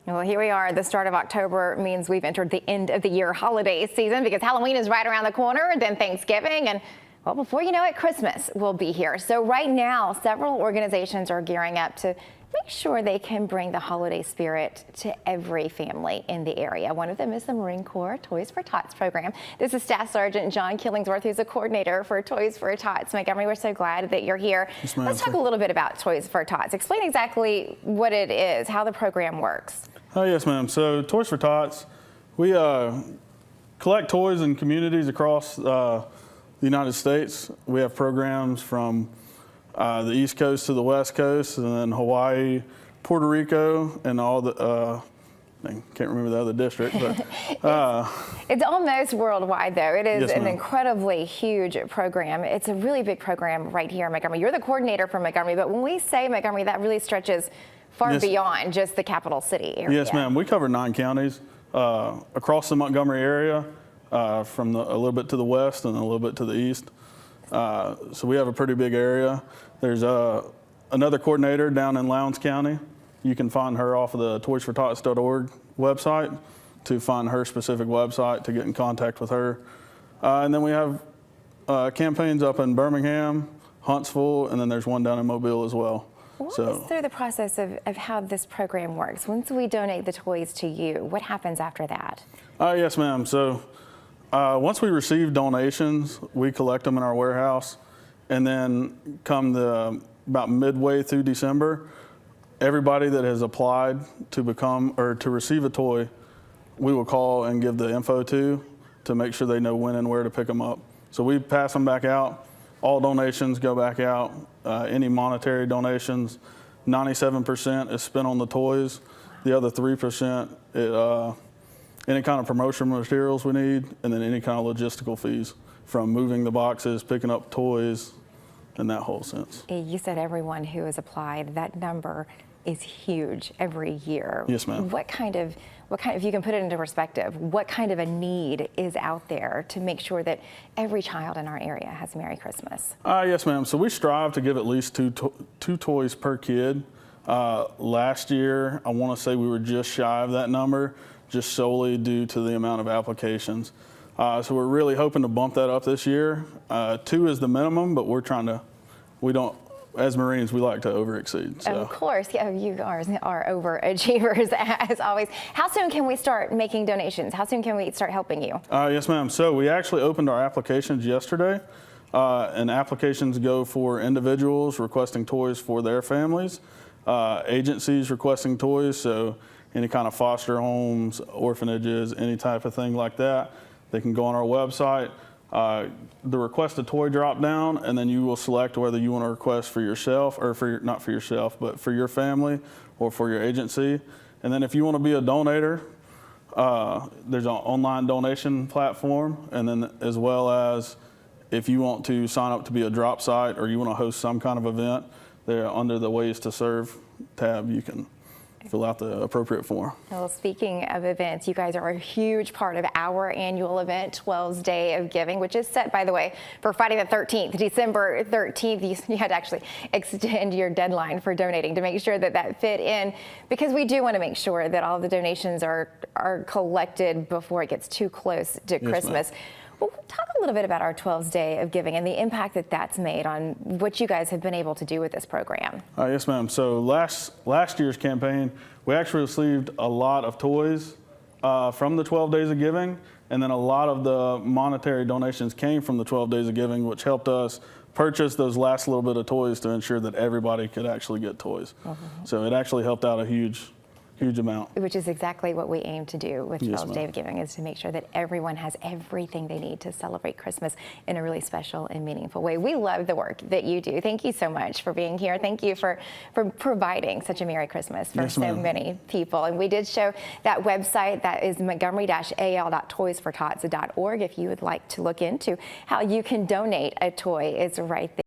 Well, here we are. The start of October means we've entered the end of the year holiday season because Halloween is right around the corner, then Thanksgiving, and well, before you know it, Christmas will be here. So right now, several organizations are gearing up to make sure they can bring the holiday spirit to every family in the area. One of them is the Marine Corps Toys for Tots program. This is Staff Sergeant John Killingsworth, who's a coordinator for Toys for Tots. Montgomery, we're so glad that you're here. Yes, let's talk a little bit about Toys for Tots. Explain exactly what it is, how the program works. Oh, yes, ma'am. So Toys for Tots, we collect toys in communities across the United States. We have programs from the East Coast to the West Coast, and then Hawaii, Puerto Rico, and all the, I can't remember the other district, but. It's almost worldwide, though. It is Yes, an incredibly huge program. It's a really big program right here in Montgomery. You're the coordinator for Montgomery, but when we say Montgomery, that really stretches far beyond just the capital city area. Yes, ma'am. We cover 9 counties across the Montgomery area, from a little bit to the west and a little bit to the east. So we have a pretty big area. There's another coordinator down in Lowndes County. You can find her off of the toysfortots.org website to find her specific website to get in contact with her. And then we have campaigns up in Birmingham, Huntsville, and then there's one down in Mobile as well. Walk us through the process of how this program works. Once we donate the toys to you, what happens after that? Yes, ma'am. So once we receive donations, we collect them in our warehouse, and then come about midway through December, everybody that has applied to become or to receive a toy, we will call and give the info to make sure they know when and where to pick them up. So we pass them back out. All donations go back out. Any monetary donations, 97% is spent on the toys. The other 3%, any kind of promotional materials we need, and then any kind of logistical fees from moving the boxes, picking up toys, in that whole sense. You said everyone who has applied, that number is huge every year. Yes, ma'am. What kind of, if you can put it into perspective, what kind of a need is out there to make sure that every child in our area has a Merry Christmas? Yes, ma'am. So we strive to give at least two toys per kid. Last year, I want to say we were just shy of that number, just solely due to the amount of applications. So we're really hoping to bump that up this year. 2 is the minimum, but as Marines, we like to overexceed. So. Of course, yeah, you are overachievers as always. How soon can we start making donations? How soon can we start helping you? Yes, ma'am. So we actually opened our applications yesterday, and applications go for individuals requesting toys for their families, agencies requesting toys, so any kind of foster homes, orphanages, any type of thing like that. They can go on our website. The request a toy drop down, and then you will select whether you want to request for yourself or not for yourself, but for your family or for your agency. And then if you want to be a donator, there's an online donation platform, and then as well as if you want to sign up to be a drop site or you want to host some kind of event, there under the Ways to Serve tab, you can fill out the appropriate form. Well, speaking of events, you guys are a huge part of our annual event, 12's Day of Giving, which is set, by the way, for Friday the 13th, December 13th. You had to actually extend your deadline for donating to make sure that that fit in, because we do want to make sure that all the donations are collected before it gets too close to Christmas. Well, talk a little bit about our 12's Day of Giving and the impact that that's made on what you guys have been able to do with this program. Yes, ma'am. So last year's campaign, we actually received a lot of toys from the 12 Days of Giving, and then a lot of the monetary donations came from the 12 Days of Giving, which helped us purchase those last little bit of toys to ensure that everybody could actually get toys. So it actually helped out a huge amount. Which is exactly what we aim to do with 12's Day of Giving, is to make sure that everyone has everything they need to celebrate Christmas in a really special and meaningful way. We love the work that you do. Thank you so much for being here. Thank you for providing such a Merry Christmas for so many people. And we did show that website, that is montgomery-al.toysfortots.org. If you would like to look into how you can donate a toy, it's right there.